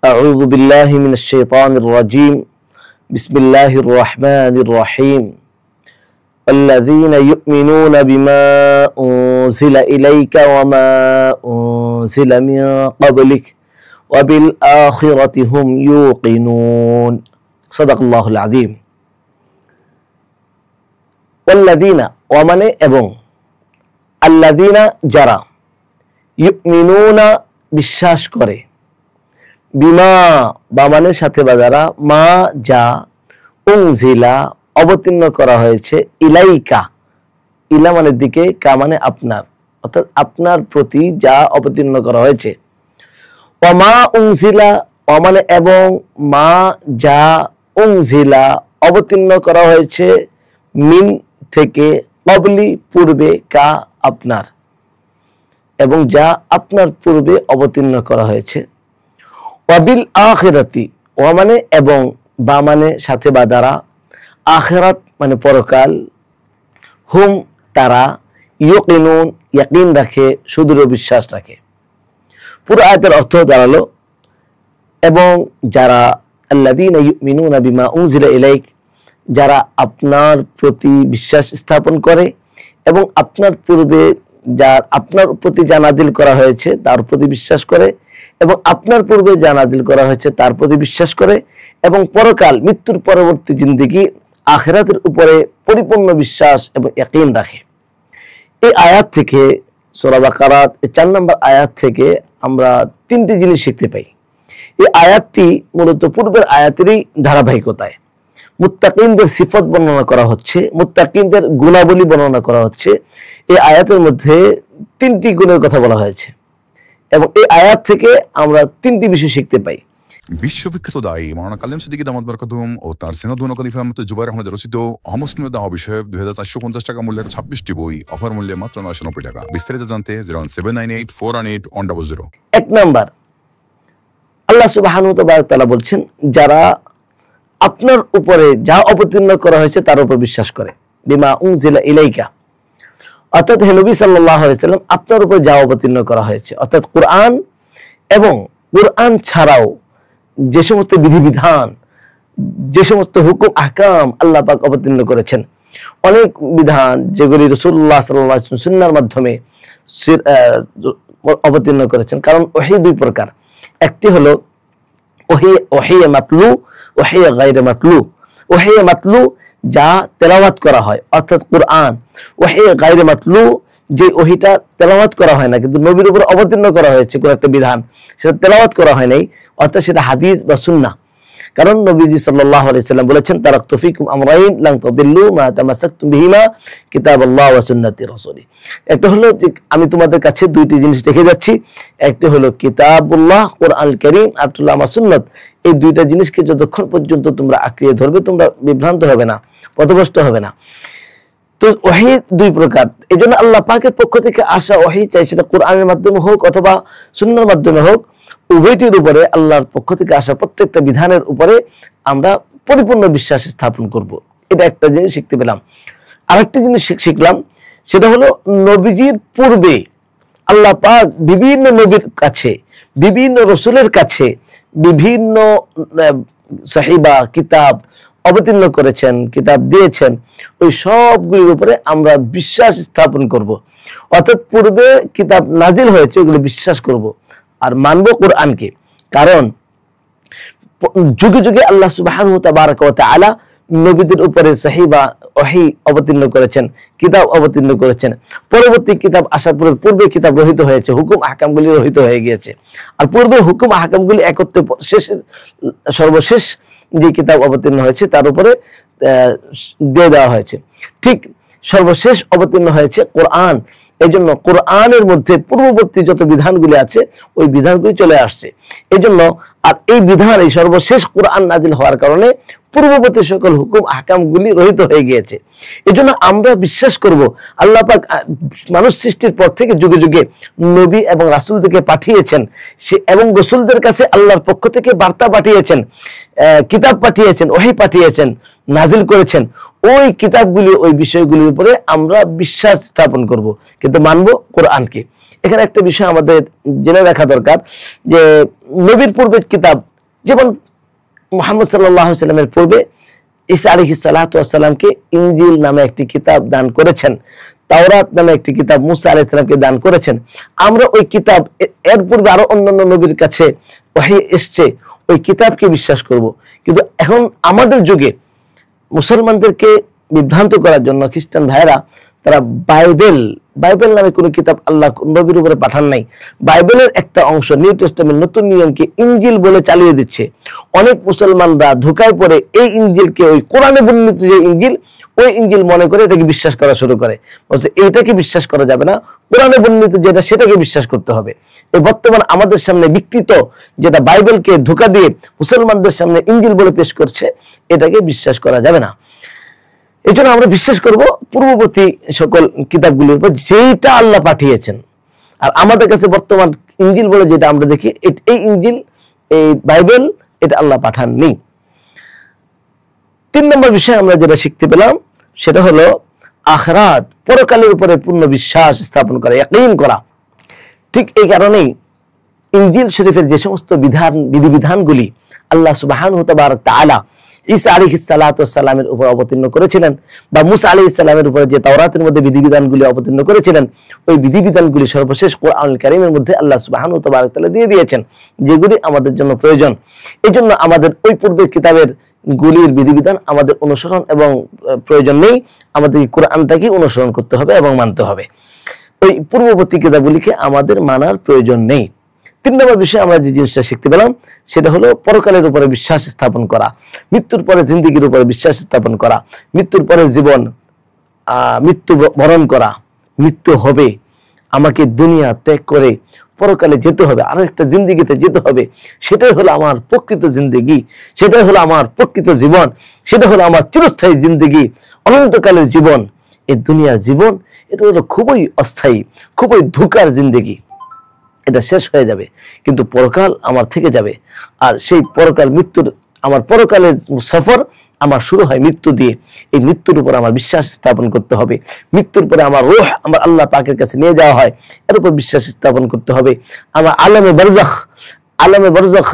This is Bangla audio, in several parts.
أعوذ بالله من الشيطان الرجيم بسم الله الرحمن الرحيم الذين يؤمنون بما أنزل إليك وما أنزل من قبلك وبالآخرة هم يوقنون صدق الله العظيم والذين ومن এবং الذين যারা يؤمنون বিশ্বাস করে বিমা বা মানে সাথে বা যারা মা যা উনজিলা অবতীর্ণ করা হয়েছে ইলাইকা ইলা মানে দিকে কা মানে আপনার অর্থাৎ আপনার প্রতি যা অবতীর্ণ করা হয়েছে ওমা উনজিলা ও মানে এবং মা যা উনজিলা অবতীর্ণ করা হয়েছে মিন থেকে ক্বাবলি পূর্বে কা আপনার এবং যা আপনার পূর্বে অবতীর্ণ করা হয়েছে ওয়াবিল আখিরাতি ওয়া মানে এবং বা মানে সাথে বা দ্বারা আখিরাত মানে পরকাল হুম তারা ইয়কিনুন ইয়াকিন রাখে সুদৃঢ় বিশ্বাস রাখে। পুরো আয়াতের অর্থ দাঁড়ালো এবং যারা আল্লাযীনা ইউমিনুনা বিমা উনজিলা ইলাইক যারা আপনার প্রতি বিশ্বাস স্থাপন করে এবং আপনার পূর্বে যা আপনার প্রতি যা নাজিল করা হয়েছে তার প্রতি বিশ্বাস করে এবং আপনার পূর্বে যা নাজিল করা হয়েছে তার প্রতি বিশ্বাস করে এবং পরকাল মৃত্যুর পরবর্তী জিন্দেগি আখিরাতের উপরে পরিপূর্ণ বিশ্বাস এবং ইয়াকিন রাখে। এই আয়াত থেকে সূরা বাকারার 4 নম্বর আয়াত থেকে আমরা তিনটি জিনিস শিখতে পাই। এই আয়াতটি মূলত পূর্বের আয়াতেরই ধারাবাহিকতায় মুত্তাকিনদের সিফত বর্ণনা করা হচ্ছে, মুত্তাকিনদের গুণাবলী বর্ণনা করা হচ্ছে। এই আয়াতের মধ্যে তিনটি গুণের কথা বলা হয়েছে এবং এই আয়াত থেকে আমরা তিনটি বিষয় শিখতে পাই। বিশ্ববিখ্যাত দায়ী মাওলানা কালেম সিদ্দিকী দামাত বরকাতুহুম ও তার সিনাদুন খলিফা মুফতি জুবাইর আহমদ রচিত অমুসলিম দাওয়া বিষয়ক 2450 টাকা মূল্যের 26টি বই অফার মূল্যে মাত্র 990 টাকা। বিস্তারিত জানতে 0798418 এক নাম্বার, আল্লাহ সুবহানাহু ওয়া তাআলা বলছেন যারা আপনার উপরে যা অবতীর্ণ করা হয়েছে তার উপর বিশ্বাস করে বিমা উনজিলা ইলাইকা অর্থাৎ হে নবী সাল্লাল্লাহু আলাইহি সাল্লাম আপনার উপর যা অবতীর্ণ করা হয়েছে অর্থাৎ কোরআন এবং কোরআন ছাড়াও যে সমস্ত বিধিবিধান যে সমস্ত হুকুম আহকাম আল্লাহ পাক অবতীর্ণ করেছেন অনেক বিধান যেগুলি রাসূলুল্লাহ সাল্লাল্লাহু আলাইহি ওয়াসাল্লাম সুন্নাহর মাধ্যমে অবতীর্ণ করেছেন। কারণ ওহী দুই প্রকার, একটি হলো ওহী মাতলু ওহী গায়রে মাতলু। ওহী মাতলু যা তেলাওয়াত করা হয় অর্থাৎ কোরআন, ওহী গায়রে মাতলু যে ওহীটা তেলাওয়াত করা হয় না কিন্তু নবীর উপর অবতীর্ণ করা হয়েছে কোন একটা বিধান সেটা তেলাওয়াত করা হয় নাই অর্থাৎ সেটা হাদিস বা সুন্নাহ। কারণ নবীজি সাল্লাল্লাহু আলাইহি সাল্লাম বলেছেন তারাকতু ফিকুম আমরাইন লান তাদিল্লু মা তামাসসাকতুম বিহিমা কিতাবাল্লাহ ওয়া সুন্নতি রাসূলি। একটা হলো যে আমি তোমাদের কাছে দুইটি জিনিস রেখে যাচ্ছি, একটা হলো কিতাবুল্লাহ কোরআনুল কারীম আর আমার সুন্নাত। এই দুইটা জিনিসকে যতক্ষণ পর্যন্ত তোমরা আঁকড়িয়ে ধরবে তোমরা বিভ্রান্ত হবে না, পথভ্রষ্ট হবে না। তো ওহী দুই প্রকার, এজন্য আল্লাহ পাকের পক্ষ থেকে আসা ওহী চাই সেটা কোরআনের মাধ্যমে হোক অথবা সুন্নাহর মাধ্যমে হোক, উভয়টির উপরে আল্লাহর পক্ষ থেকে আসা প্রত্যেকটা বিধানের উপরে আমরা পরিপূর্ণ বিশ্বাস স্থাপন করব। এটা একটা জিনিস শিখতে পেলাম। আরেকটা জিনিস শিখলাম সেটা হলো নবীজির পূর্বে আল্লাহ পাক বিভিন্ন নবীর কাছে বিভিন্ন রাসূলের কাছে বিভিন্ন সাহিবা কিতাব অবতীর্ণ করেছেন, কিতাব দিয়েছেন, ওই সবগুলির উপরে আমরা বিশ্বাস স্থাপন করব। অর্থাৎ পূর্বে কিতাব নাজিল হয়েছে ওগুলো বিশ্বাস করব আর মানব কোরআনকে। কারণ যুগে যুগে আল্লাহ সুবহানাহু ওয়া তাআলা নবীদের উপরে সাহিবা ওহী অবতীর্ণ করেছেন, কিতাব অবতীর্ণ করেছেন। পরবর্তী কিতাব আসার পূর্বে কিতাব রহিত হয়েছে, হুকুম আহকামগুলি রহিত হয়ে গিয়েছে। আর পূর্বে হুকুম আহকামগুলি একত্রে সর্বশেষ যে কিতাব অবতীর্ণ হয়েছে তার উপরে দিয়ে দেওয়া হয়েছে। ঠিক সর্বশেষ অবতীর্ণ হয়েছে কোরআন। এই জন্য কোরআনের মধ্যে পূর্ববর্তী যত বিধানগুলি আছে ওই বিধানগুলি চলে আসছে। এই জন্য আর এই বিধান এই সর্বশেষ কোরআন নাজিল হওয়ার কারণে পূর্ববর্তী সকল হুকুম আহকামগুলি রহিত হয়ে গিয়েছে। এই জন্য আমরা বিশ্বাস করব আল্লাহ পাক মানুষ সৃষ্টির পর থেকে যুগে যুগে নবী এবং রাসূলদেরকে পাঠিয়েছেন সে এবং রাসূলদের কাছে আল্লাহর পক্ষ থেকে বার্তা পাঠিয়েছেন, কিতাব পাঠিয়েছেন, ওহী পাঠিয়েছেন, নাজিল করেছেন। ওই কিতাবগুলি ওই বিষয়গুলির উপরে আমরা বিশ্বাস স্থাপন করব, কিন্তু মানব কোরআনকে। এখানে একটা বিষয় আমাদের জেনে রাখা দরকার যে নবীর পূর্বে কিতাব যেমন মুহাম্মদ সাল্লাল্লাহু আলাইহি সাল্লামের পূর্বে ঈসা আলাইহিস সালাতু ওয়াস সালামকে ইনজিল নামে একটি কিতাব দান করেছেন, তাওরাত নামে একটি কিতাব মুসা আলাইহিস সালামকে দান করেছেন। আমরা ওই কিতাব, এর পূর্বে আরো অন্যান্য নবীর কাছে ওহী এসেছে, ওই কিতাবকে বিশ্বাস করব। কিন্তু এখন আমাদের যুগে মুসলমানদেরকে বিভ্রান্ত করার জন্য খ্রিস্টান ভাইরা তারা বাইবেল নামে কোনো কিতাব আল্লাহ নবীর উপরে পাঠান নাই, বাইবেলের একটা অংশ নিউ টেস্টামেন্ট নতুন নিয়মকে ইনজিল বলে চালিয়ে দিচ্ছে। অনেক মুসলমানরা ধোঁকায় পড়ে এই ইনজিলকে, ওই কোরআনে বর্ণিত যে ইনজিল, ওই ইনজিল মনে করে এটাকে বিশ্বাস করা শুরু করে, বলছে এইটাকে বিশ্বাস করা যাবে না, কোরআনে বর্ণিত যেটা সেটাকে বিশ্বাস করতে হবে। এই বর্তমান আমাদের সামনে বিকৃত যেটা বাইবেলকে ধোঁকা দিয়ে মুসলমানদের সামনে ইনজিল বলে পেশ করছে, এটাকে বিশ্বাস করা যাবে না। এই জন্য আমরা বিশ্বাস করব পূর্ববর্তী সকল কিতাবগুলির উপর যেটা আল্লাহ পাঠিয়েছেন। আর আমাদের কাছে বর্তমান ইনজিল বলে যেটা আমরা দেখি, এই ইনজিল, এই বাইবেল, এটা আল্লাহ পাঠাননি। 3 নম্বর বিষয় আমরা যেটা শিখতে পেলাম সেটা হলো আখিরাত, পরকালের উপরে পূর্ণ বিশ্বাস স্থাপন করা, ইয়াকিন করা। ঠিক এই কারণেই ইনজিল শরীফের যে সমস্ত বিধিবিধানগুলি আল্লাহ সুবহানাহু ওয়া তাআলা ঈসা আলাইহিস সালাতু ওয়াস সালামের উপর অবতীর্ণ করেছিলেন, বা মুসা আলাইহিস সালামের উপরে যে তাওরাতের মধ্যে বিধিবিধানগুলি অবতীর্ণ করেছিলেন, ওই বিধিবিধানগুলি সর্বশেষ কোরআনুল কারীমের মধ্যে আল্লাহ সুবহানাহু ওয়া তাআলা দিয়ে দিয়েছেন, যেগুলি আমাদের জন্য প্রয়োজন। এই জন্য আমাদের ওই পূর্বের কিতাবের গুলির বিধিবিধান আমাদের অনুসরণ এবং প্রয়োজন নেই, আমাদের কোরআনটাকে অনুসরণ করতে হবে এবং মানতে হবে। ওই পূর্ববর্তী কিতাবগুলিকে আমাদের মানার প্রয়োজন নেই। 3 নম্বর বিষয় আমরা যে জিনিসটা শিখতে পেলাম সেটা হলো পরকালের উপরে বিশ্বাস স্থাপন করা, মৃত্যুর পরে জিন্দেগির উপরে বিশ্বাস স্থাপন করা, মৃত্যুর পরে জীবন, মৃত্যু বরণ করা, মৃত্যু হবে, আমাকে দুনিয়া ত্যাগ করে পরকালে যেতে হবে, আরো একটা জিন্দেগিতে যেতে হবে, সেটাই হলো আমার প্রকৃত জিন্দেগি, সেটাই হলো আমার প্রকৃত জীবন, সেটা হলো আমার চিরস্থায়ী জিন্দেগি, অনন্তকালের জীবন। এই দুনিয়ার জীবন এটা হলো খুবই অস্থায়ী, খুবই ধোঁকার জিন্দেগি, এটা শেষ হয়ে যাবে, কিন্তু পরকাল আমার থেকে যাবে। আর সেই পরকাল, মৃত্যুর, আমার পরকালের সফর আমার শুরু হয় মৃত্যু দিয়ে। এই মৃত্যুর উপর আমার বিশ্বাস স্থাপন করতে হবে। মৃত্যুর পরে আমার রূহ আমার আল্লাহ পাকের কাছে নিয়ে যাওয়া হয়, এর উপর বিশ্বাস স্থাপন করতে হবে। আমার আলমে বারজাখ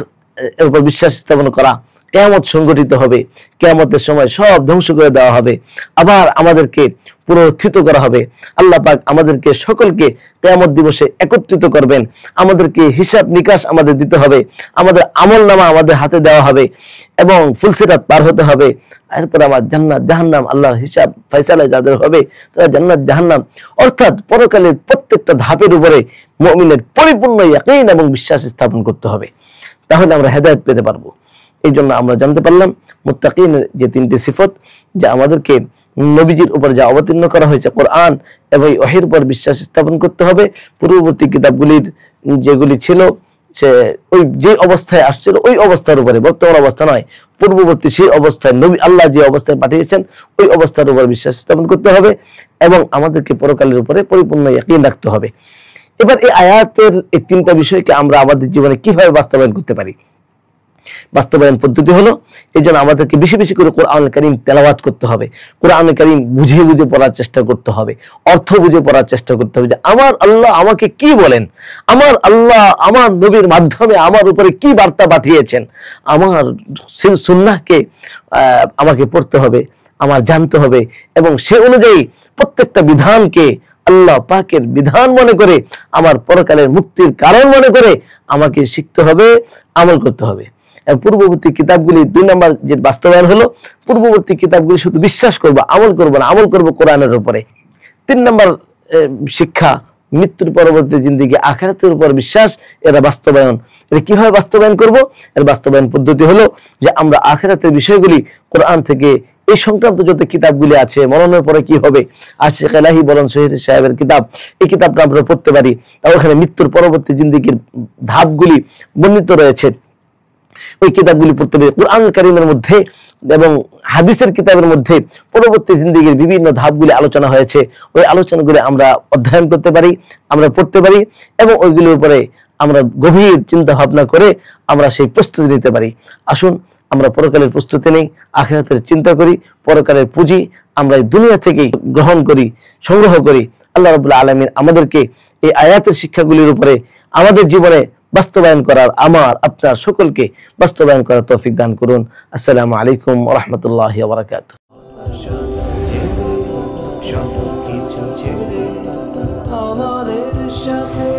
এর উপর বিশ্বাস স্থাপন করা। কিয়ামত সংগঠিত হবে, কিয়ামতের সময় সব ধ্বংস করে দেওয়া হবে, আবার আমাদেরকে পুনরুত্থিত করা হবে। আল্লাহ পাক আমাদেরকে সকলকে কিয়ামত দিবসে একত্রিত করবেন, আমাদেরকে হিসাব নিকাশ আমাদের দিতে হবে, আমাদের আমলনামা আমাদের হাতে দেওয়া হবে এবং ফুলসিরাত পার হতে হবে। এরপর আমার জান্নাত জাহান্নাম, আল্লাহর হিসাব ফয়সালা যাদের হবে তারা জান্নাত জাহান্নাম, অর্থাৎ পরকালের প্রত্যেকটা ধাপের উপরে মুমিনের পরিপূর্ণ ইয়াকিন এবং বিশ্বাস স্থাপন করতে হবে, তাহলে আমরা হেদায়েত পেতে পারবো। এই জন্য আমরা জানতে পারলাম মুত্তাকিনের যে 3টি সিফত, যা আমাদেরকে নবীজির উপর যা অবতীর্ণ করা হয়েছে কোরআন এবং ওহীর উপর বিশ্বাস স্থাপন করতে হবে। পূর্ববর্তী কিতাবগুলির যেগুলি ছিল সে ওই যে অবস্থায় আসছিল ওই অবস্থার উপরে, বর্তমান অবস্থা নয়, পূর্ববর্তী সেই অবস্থায় নবী আল্লাহ যে অবস্থায় পাঠিয়েছেন ওই অবস্থার উপর বিশ্বাস স্থাপন করতে হবে এবং আমাদেরকে পরকালের উপরে পরিপূর্ণ ইয়াকিন রাখতে হবে। এবার এই আয়াতের এই 3টা বিষয়কে আমরা আমাদের জীবনে কিভাবে বাস্তবায়ন করতে পারি? বাস্তবায়ন পদ্ধতি হলো, এই জন্য আমাদেরকে বেশি বেশি করে কোরআনুল কারীম তেলাওয়াত করতে হবে, কোরআনুল কারীম বুঝে বুঝে পড়ার চেষ্টা করতে হবে, অর্থ বুঝে পড়ার চেষ্টা করতে হবে, যে আমার আল্লাহ আমাকে কি বলেন, আমার আল্লাহ আমার নবীর মাধ্যমে আমার উপরে কি বার্তা পাঠিয়েছেন, আমার সুন্নাহকে আমাকে পড়তে হবে, আমার জানতে হবে এবং সে অনুযায়ী প্রত্যেকটা বিধানকে আল্লাহ পাকের বিধান মনে করে, আমার পরকালের মুক্তির কারণ মনে করে আমাকে শিখতে হবে, আমল করতে হবে। পূর্ববর্তী কিতাবগুলি 2 নম্বর যে বাস্তবায়ন হলো, পূর্ববর্তী কিতাবগুলি শুধু বিশ্বাস করব, আমল করব না, আমল করব কোরআনের উপরে। 3 নম্বর শিক্ষা, মৃত্যুর পরবর্তী জিন্দেগি আখিরাতের উপর বিশ্বাস, এর বাস্তবায়ন। এটা কিভাবে বাস্তবায়ন করব? এর বাস্তবায়ন পদ্ধতি হলো যে আমরা আখিরাতের বিষয়গুলি কোরআন থেকে এই সংক্রান্ত যত কিতাবগুলি আছে, মরণের পরে কি হবে, আশিক এলাহি বলেন শহীদ সাহেবের কিতাব, এই কিতাবটা আমরা পড়তে পারি। ওখানে মৃত্যুর পরবর্তী জিন্দেগির ধাপগুলি বর্ণিত রয়েছে, ওই কিতাবগুলি পড়তে পারি। কোরআন কারীমের মধ্যে এবং হাদিসের কিতাবের মধ্যে পরবর্তী জিন্দেগির বিভিন্ন ধাপগুলি আলোচনা হয়েছে, ওই আলোচনাগুলি আমরা অধ্যয়ন করতে পারি, আমরা পড়তে পারি এবং ওইগুলির উপরে আমরা গভীর চিন্তা ভাবনা করে আমরা সেই প্রস্তুতি নিতে পারি। আসুন আমরা পরকালের প্রস্তুতি নেই, আখিরাতের চিন্তা করি, পরকালের পুঁজি আমরা এই দুনিয়া থেকেই গ্রহণ করি, সংগ্রহ করি। আল্লাহ রাব্বুল আলামিন আমাদেরকে এই আয়াতের শিক্ষাগুলির উপরে আমাদের জীবনে বাস্তবায়ন করার, আমার আপনার সকলকে বাস্তবায়ন করার তৌফিক দান করুন। আসসালামু আলাইকুম ওয়া রাহমাতুল্লাহি ওয়া বারাকাতুহু। সব কিছু ছেড়ে আমাদের সাথে